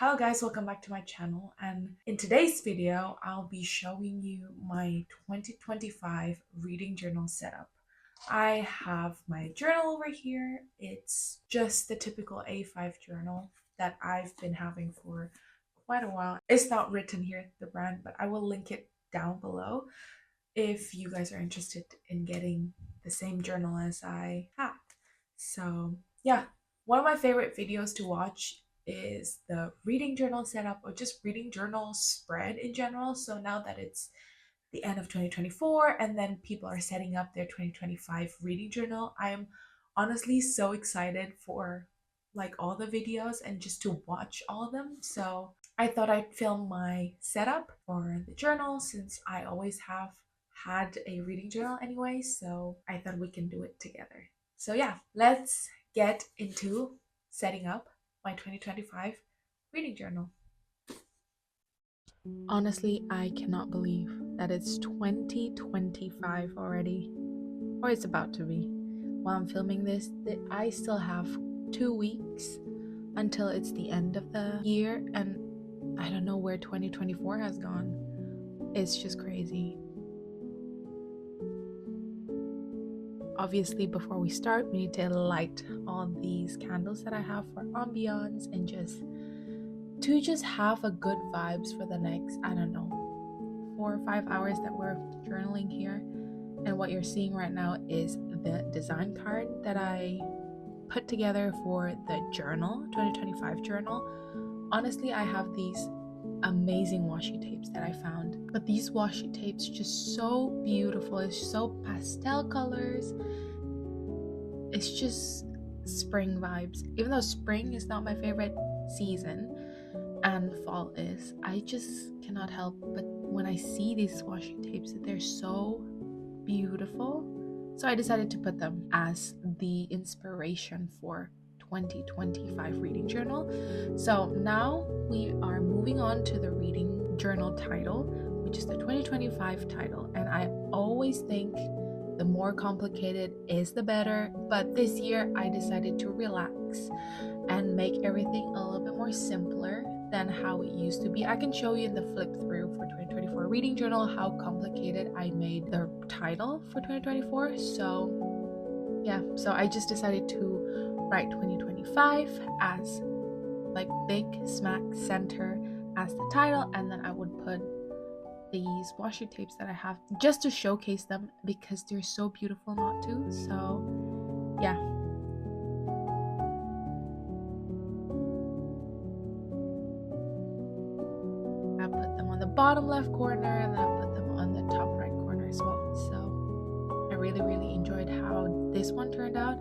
Hello guys, welcome back to my channel, and in today's video I'll be showing you my 2025 reading journal setup. I have my journal over here. It's just the typical A5 journal that I've been having for quite a while. It's not written here, the brand, but I will link it down below if you guys are interested in getting the same journal as I have. So yeah, one of my favorite videos to watch is the reading journal setup or just reading journal spread in general. So now that it's the end of 2024 and then people are setting up their 2025 reading journal, I am honestly so excited for like all the videos and just to watch all of them. So I thought I'd film my setup for the journal since I always have had a reading journal anyway, so I thought we can do it together. So yeah, let's get into setting up my 2025 reading journal. Honestly, I cannot believe that it's 2025 already, or it's about to be. While I'm filming this, I still have 2 weeks until it's the end of the year, and I don't know where 2024 has gone. It's just crazy. Obviously, before we start, we need to light all these candles that I have for ambiance and just have a good vibes for the next, I don't know, 4 or 5 hours that we're journaling here. And what you're seeing right now is the design card that I put together for the journal, 2025 journal. Honestly, I have these amazing washi tapes that I found, but these washi tapes just so beautiful. It's so pastel colors. It's just spring vibes. Even though spring is not my favorite season and fall is, I just cannot help but when I see these washi tapes, they're so beautiful. So I decided to put them as the inspiration for 2025 reading journal. So now we are moving on to the reading journal title, which is the 2025 title. And I always think the more complicated is the better, but this year I decided to relax and make everything a little bit more simpler than how it used to be. I can show you in the flip through for 2024 reading journal how complicated I made the title for 2024. So yeah, so I just decided to write 2025 as like big smack center as the title, and then I would put these washi tapes that I have just to showcase them because they're so beautiful not to. So yeah, I put them on the bottom left corner and then I put them on the top right corner as well. So I really enjoyed how this one turned out.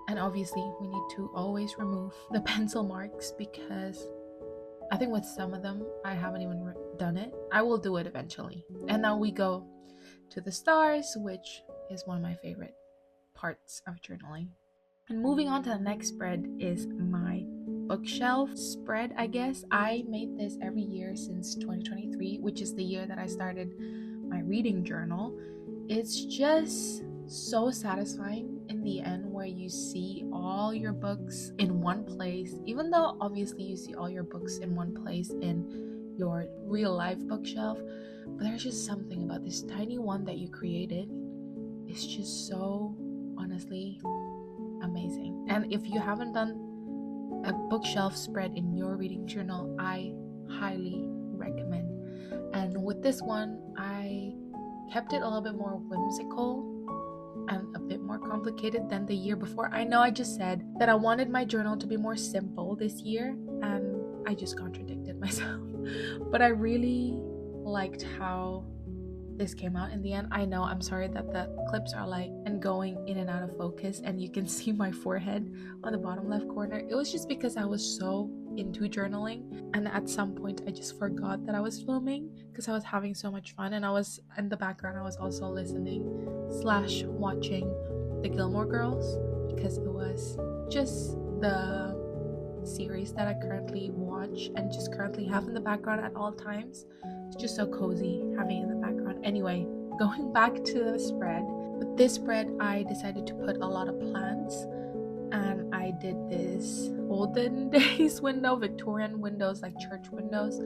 And obviously we need to always remove the pencil marks because I think with some of them I haven't even done it. I will do it eventually. And now we go to the stars, which is one of my favorite parts of journaling. And moving on to the next spread is my bookshelf spread, I guess. I made this every year since 2023, which is the year that I started my reading journal. It's just so satisfying in the end where you see all your books in one place, even though obviously you see all your books in one place in your real life bookshelf, but there's just something about this tiny one that you created. It's just so honestly amazing. And if you haven't done a bookshelf spread in your reading journal, I highly recommend. And with this one, I kept it a little bit more whimsical and a bit more complicated than the year before. I know I just said that I wanted my journal to be more simple this year, and I just contradicted myself. But I really liked how this came out in the end. I know, I'm sorry that the clips are like and going in and out of focus and you can see my forehead on the bottom left corner. It was just because I was so into journaling, and at some point I just forgot that I was filming because I was having so much fun, and I was in the background, I was also listening / watching the Gilmore Girls because it was just the series that I currently watch and just currently have in the background at all times. It's just so cozy having it in the background. Anyway, going back to the spread. With this spread, I decided to put a lot of plants, and I did this olden days window, Victorian windows, like church windows,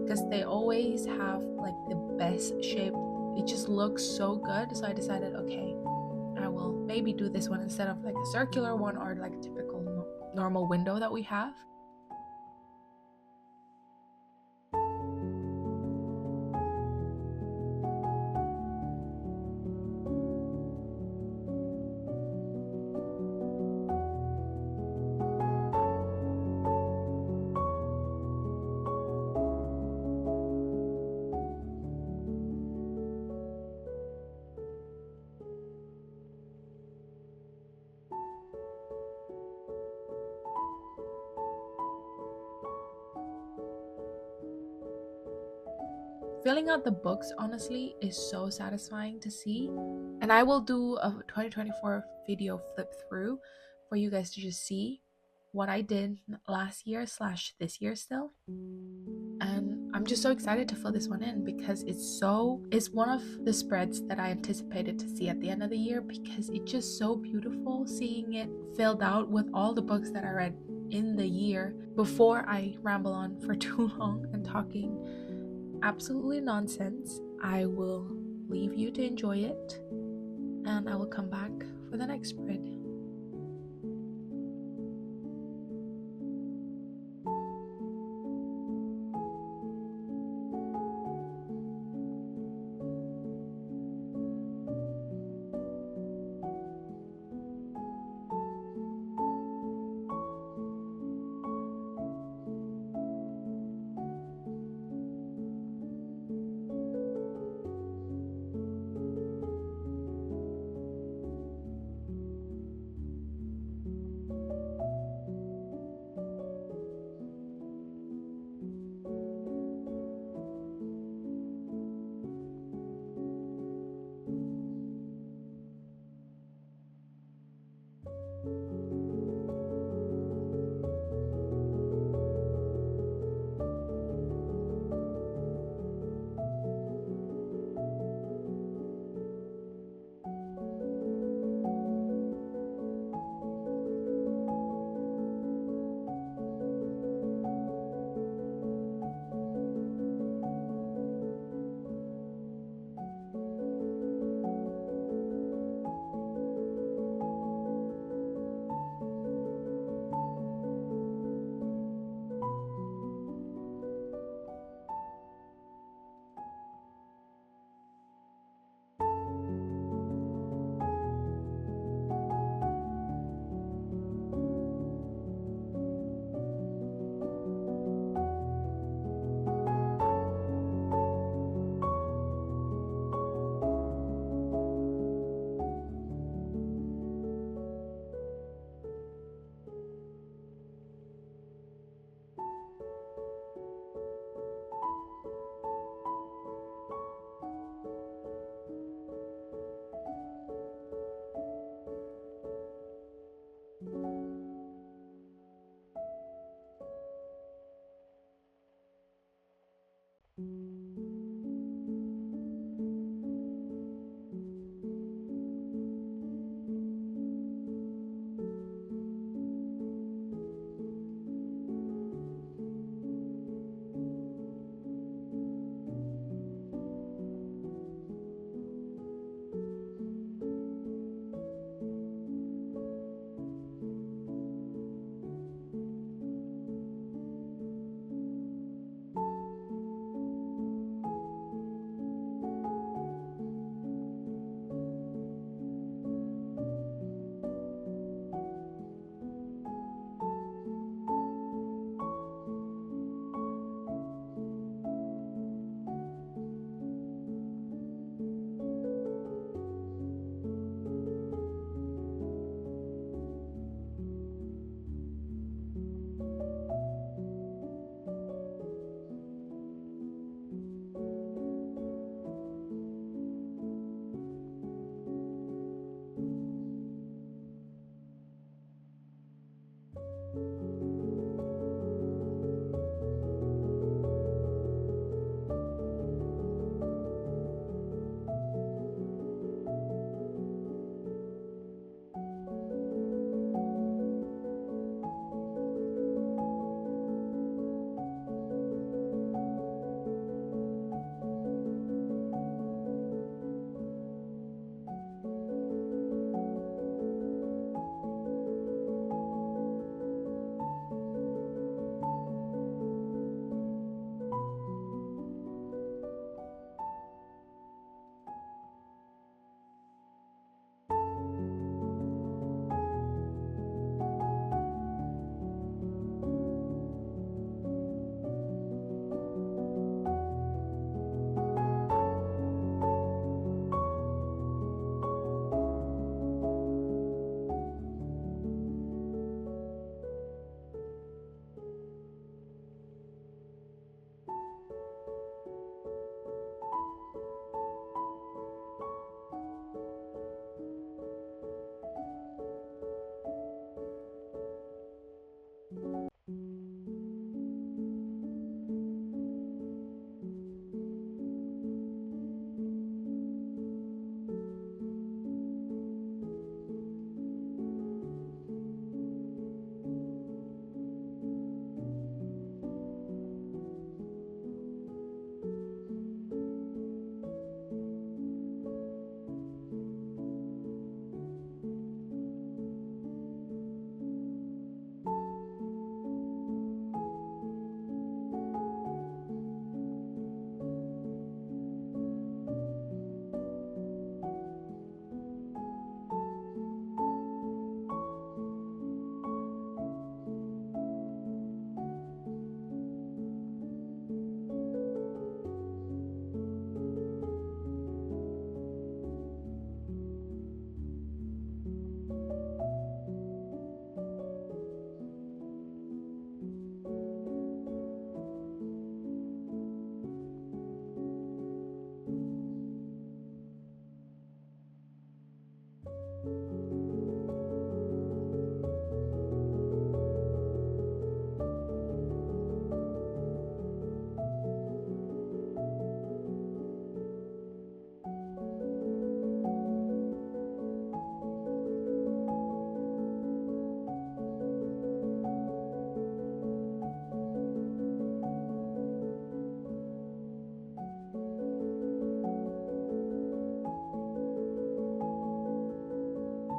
because they always have like the best shape. It just looks so good. So I decided, okay, I will maybe do this one instead of like a circular one or like a typical normal window that we have. Filling out the books, honestly, is so satisfying to see. And I will do a 2024 video flip through for you guys to just see what I did last year / this year still. And I'm just so excited to fill this one in because it's one of the spreads that I anticipated to see at the end of the year, because it's just so beautiful seeing it filled out with all the books that I read in the year. Before I ramble on for too long and talking absolutely nonsense, I will leave you to enjoy it, and I will come back for the next spread.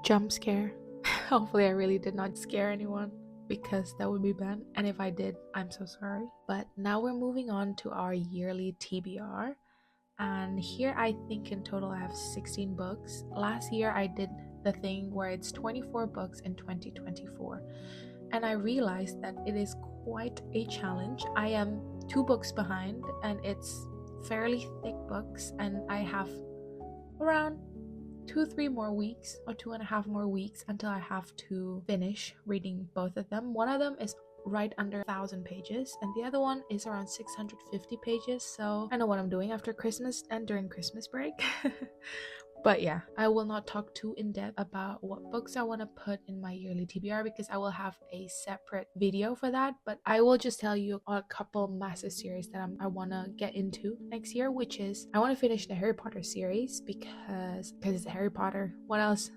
jump scare. Hopefully I really did not scare anyone, because that would be bad, and if I did, I'm so sorry. But now we're moving on to our yearly TBR, and here I think in total I have 16 books. Last year I did the thing where it's 24 books in 2024, and I realized that it is quite a challenge. I am 2 books behind, and it's fairly thick books, and I have around 2-3 more weeks, or 2.5 more weeks, until I have to finish reading both of them. One of them is right under 1,000 pages, and the other one is around 650 pages, so I know what I'm doing after Christmas and during Christmas break. But yeah, I will not talk too in depth about what books I want to put in my yearly TBR, because I will have a separate video for that. But I will just tell you a couple massive series that I want to get into next year, which is I want to finish the Harry Potter series, because it's Harry Potter. What else?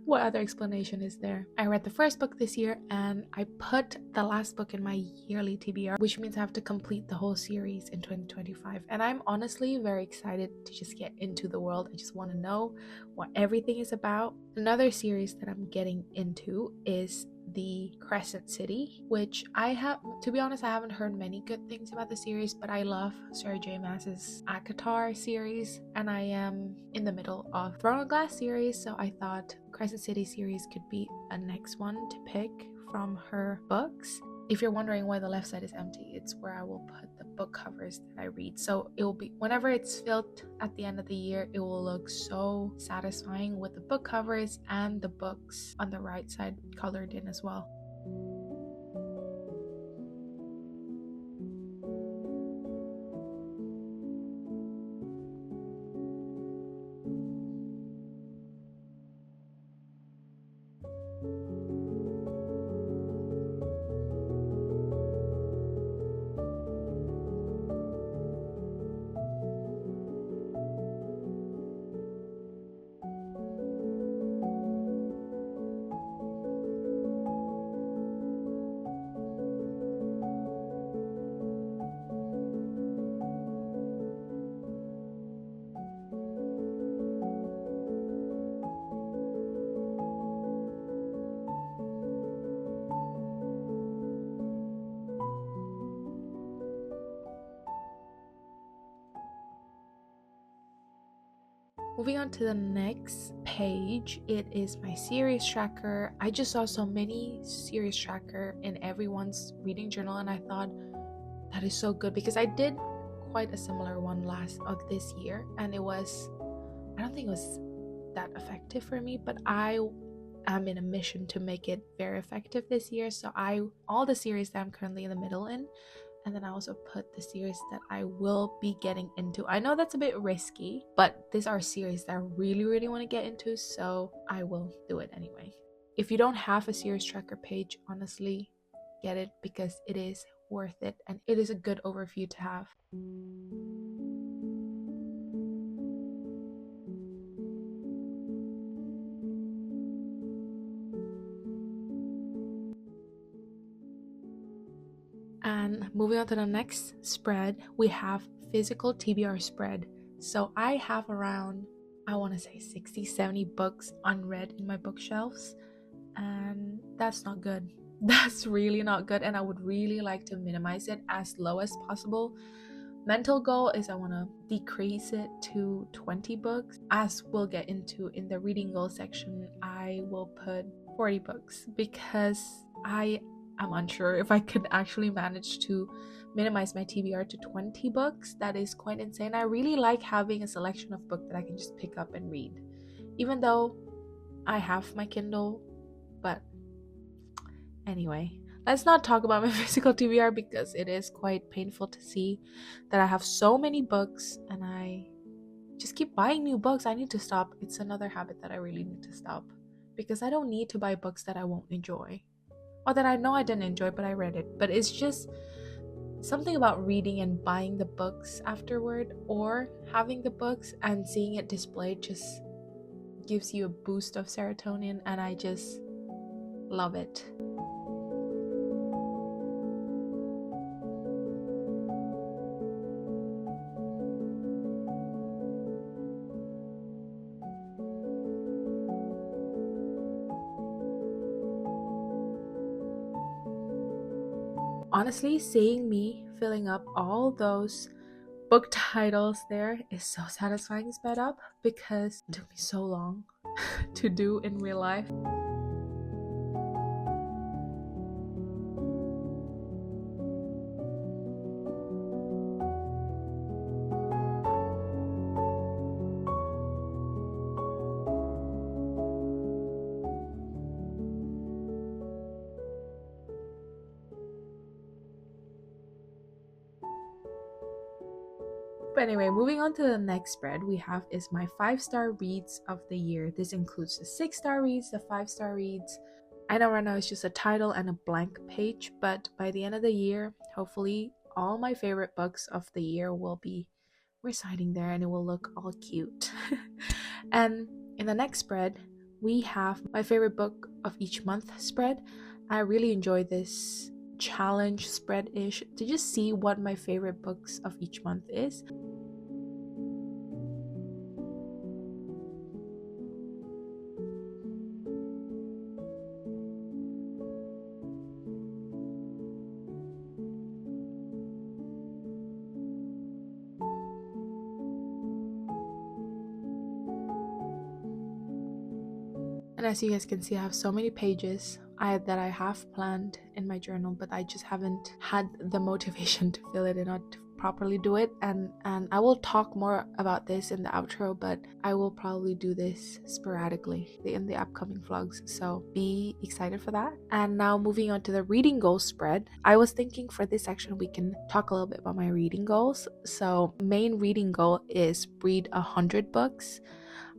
What other explanation is there? I read the first book this year, and I put the last book in my yearly TBR, which means I have to complete the whole series in 2025. And I'm honestly very excited to just get into the world. I just want to know what everything is about. Another series that I'm getting into is the Crescent City, which to be honest, I haven't heard many good things about the series, but I love Sarah J Maas's ACOTAR series, and I am in the middle of Throne of Glass series, so I thought Crescent City series could be a next one to pick from her books. If you're wondering why the left side is empty, it's where I will put the book covers that I read. So it will be, whenever it's filled at the end of the year, it will look so satisfying with the book covers and the books on the right side colored in as well. Moving on to the next page, it is my series tracker. I just saw so many series tracker in everyone's reading journal, and I thought that is so good, because I did quite a similar one last of this year, and I don't think it was that effective for me, but I am in a mission to make it very effective this year. So all the series that I'm currently in the middle in, and then I also put the series that I will be getting into. I know that's a bit risky, but these are series that I really, really want to get into, so I will do it anyway. If you don't have a series tracker page, honestly, get it, because it is worth it, and it is a good overview to have. And moving on to the next spread, we have physical TBR spread. So I have around, I want to say 60-70 books unread in my bookshelves, and that's not good. That's really not good, and I would really like to minimize it as low as possible. Mental goal is I want to decrease it to 20 books. As we'll get into in the reading goal section, I will put 40 books, because I'm unsure if I could actually manage to minimize my TBR to 20 books. That is quite insane. I really like having a selection of books that I can just pick up and read, even though I have my Kindle. But anyway, let's not talk about my physical TBR, because it is quite painful to see that I have so many books and I just keep buying new books. I need to stop. It's another habit that I really need to stop, because I don't need to buy books that I won't enjoy, or that I know I didn't enjoy but I read it. But it's just something about reading and buying the books afterward, or having the books and seeing it displayed, just gives you a boost of serotonin, and I just love it. honestly, seeing me filling up all those book titles there is so satisfying sped up, because it took me so long to do in real life. But anyway, moving on to the next spread we have is my 5-star reads of the year. This includes the 6-star reads, the 5-star reads. I know right now it's just a title and a blank page, but by the end of the year, hopefully all my favorite books of the year will be residing there and it will look all cute. And in the next spread, we have my favorite book of each month spread. I really enjoy this challenge spread-ish to just see what my favorite books of each month is. And as you guys can see, I have so many pages that I have planned in my journal, but I just haven't had the motivation to fill it in or to properly do it. And I will talk more about this in the outro, but I will probably do this sporadically in the upcoming vlogs, so be excited for that. And now moving on to the reading goals spread, I was thinking for this section we can talk a little bit about my reading goals. So main reading goal is read 100 books.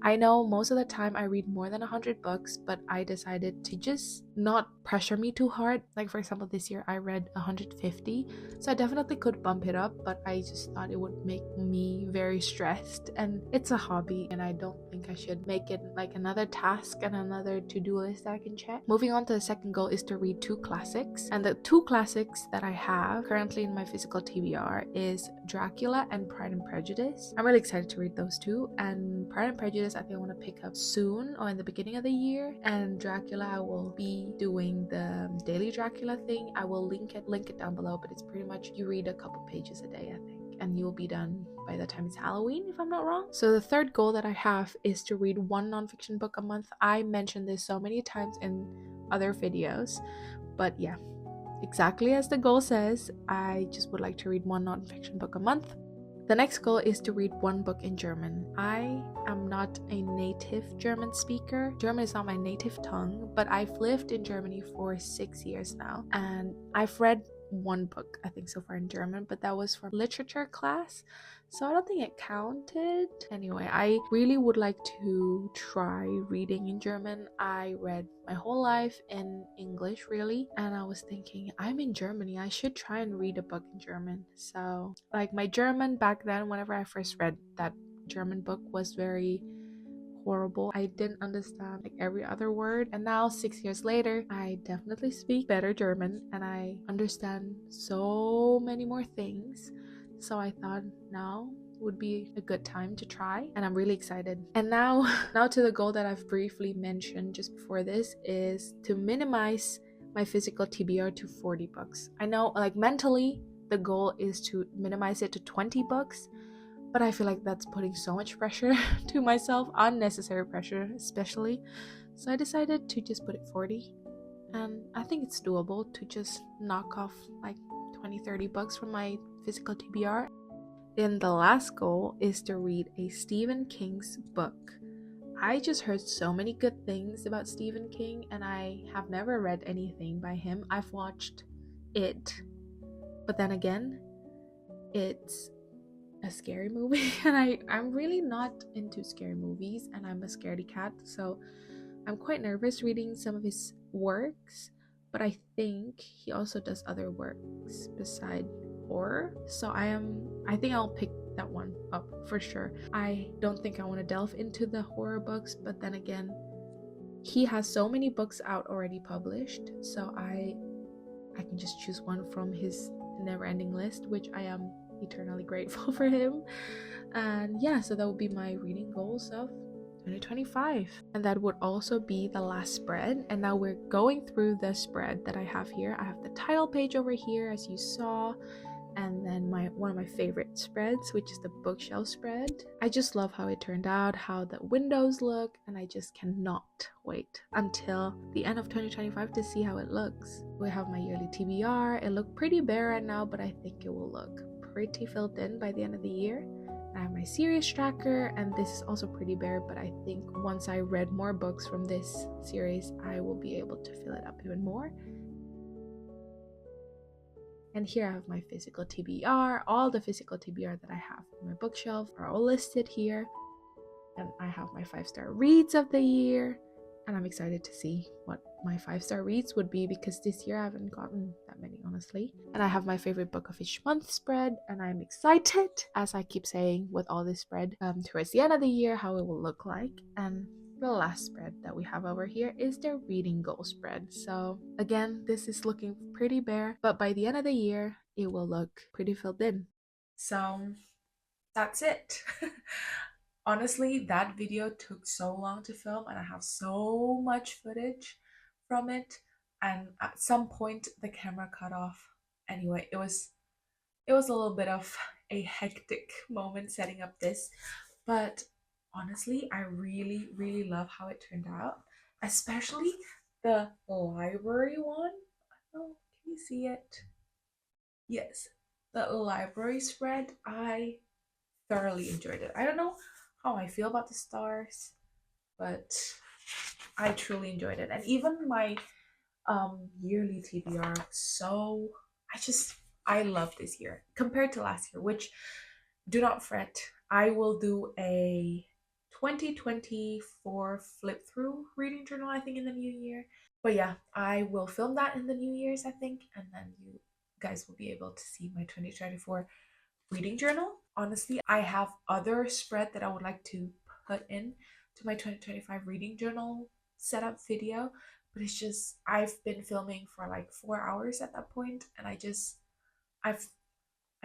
I know most of the time I read more than 100 books, but I decided to just not pressure me too hard. Like for example, this year I read 150, so I definitely could bump it up, but I just thought it would make me very stressed, and it's a hobby and I don't think I should make it like another task and another to-do list that I can check. Moving on to the second goal is to read 2 classics, and the 2 classics that I have currently in my physical TBR is Dracula and Pride and Prejudice. I'm really excited to read those 2, and Pride and Prejudice I think I want to pick up soon or in the beginning of the year, and Dracula I will be doing the daily Dracula thing. I will link it down below, but it's pretty much you read a couple pages a day, I think, and you'll be done by the time it's Halloween, if I'm not wrong. So the third goal that I have is to read 1 nonfiction book a month. I mentioned this so many times in other videos, but yeah, exactly as the goal says, I just would like to read 1 nonfiction book a month. The next goal is to read 1 book in German. I am not a native German speaker. German is not my native tongue, but I've lived in Germany for 6 years now, and I've read 1 book I think so far in German, but that was for literature class, so I don't think it counted. Anyway, I really would like to try reading in German. I read my whole life in English really, and I was thinking I'm in Germany, I should try and read a book in German. So like my German back then, whenever I first read that German book, was very horrible. I didn't understand like every other word, and now 6 years later I definitely speak better German and I understand so many more things. So I thought now would be a good time to try, and I'm really excited. And now to the goal that I've briefly mentioned just before this, is to minimize my physical TBR to 40 books. I know like mentally the goal is to minimize it to 20 books, but I feel like that's putting so much pressure to myself, unnecessary pressure especially. So I decided to just put it 40, and I think it's doable to just knock off like 20-30 books from my physical TBR. Then the last goal is to read a Stephen King's book. I just heard so many good things about Stephen King, and I have never read anything by him. I've watched It, but then again, it's a scary movie and I'm really not into scary movies, and I'm a scaredy cat, so I'm quite nervous reading some of his works. But I think he also does other works beside horror, so I think I'll pick that one up for sure. I don't think I want to delve into the horror books, but then again, he has so many books out already published, so I can just choose one from his never-ending list, which I am eternally grateful for him. And yeah, so that would be my reading goals of 2025. And that would also be the last spread. And now we're going through the spread that I have here. I have the title page over here, as you saw, and then one of my favorite spreads, which is the bookshelf spread. I just love how it turned out, how the windows look, and I just cannot wait until the end of 2025 to see how it looks. We have my yearly TBR. It looked pretty bare right now, but I think it will look pretty filled in by the end of the year. I have my series tracker, and this is also pretty bare, but I think once I read more books from this series, I will be able to fill it up even more. And here I have my physical TBR. All the physical TBR that I have on my bookshelf are all listed here. And I have my 5-star reads of the year. And I'm excited to see what my 5-star reads would be, because this year I haven't gotten that many, honestly. And I have my favorite book of each month spread, and I'm excited, as I keep saying with all this spread, towards the end of the year, how it will look like. And the last spread that we have over here is the reading goal spread. So again, this is looking pretty bare, but by the end of the year, it will look pretty filled in. So that's it. Honestly, that video took so long to film, and I have so much footage from it, and at some point the camera cut off. Anyway, it was a little bit of a hectic moment setting up this, but honestly, I really love how it turned out, especially the library one. Oh, can you see it? Yes, the library spread. I thoroughly enjoyed it. I don't know how I feel about the stars, but I truly enjoyed it. And even my yearly TBR, so I love this year compared to last year, which, do not fret, I will do a 2024 flip through reading journal, I think, in the new year. But yeah, I will film that in the New Year's, I think, and then you guys will be able to see my 2024 reading journal. Honestly, I have other spread that I would like to put in to my 2025 reading journal setup video, but it's just, I've been filming for like 4 hours at that point, and I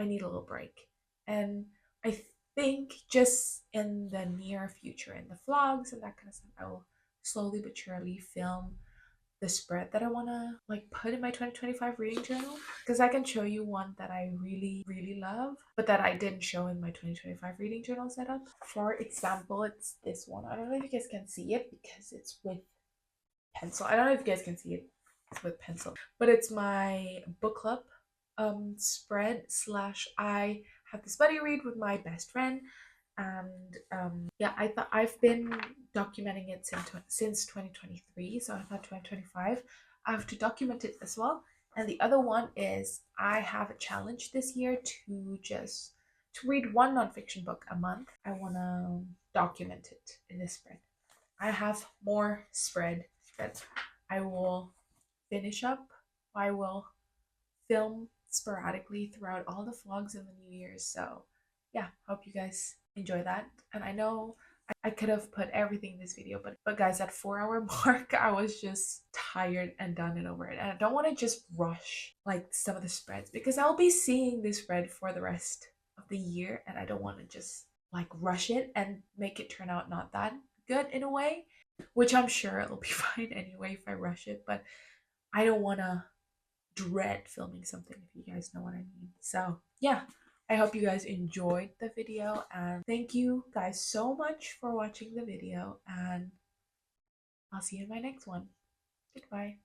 need a little break. And I think just in the near future, in the vlogs and that kind of stuff, I will slowly but surely film the spread that I want to like put in my 2025 reading journal, because I can show you one that I really love, but that I didn't show in my 2025 reading journal setup. For example, it's this one. I don't know if you guys can see it because it's with pencil. I don't know if you guys can see it. It's with pencil, but it's my book club spread slash I have this buddy read with my best friend. And yeah, I thought I've been documenting it since 2023, so I thought 2025 I have to document it as well. And the other one is I have a challenge this year to read one nonfiction book a month. I want to document it in this spread. I have more spread that I will finish up. I will film sporadically throughout all the vlogs in the New Year's. So yeah, hope you guys enjoy that. And I know I could have put everything in this video, but guys, at 4-hour mark, I was just tired and done and over it. And I don't want to just rush like some of the spreads, because I'll be seeing this spread for the rest of the year, and I don't want to just like rush it and make it turn out not that good in a way, which I'm sure it'll be fine anyway if I rush it, but I don't want to dread filming something, if you guys know what I mean. So yeah, I hope you guys enjoyed the video, and thank you guys so much for watching the video, and I'll see you in my next one. Goodbye.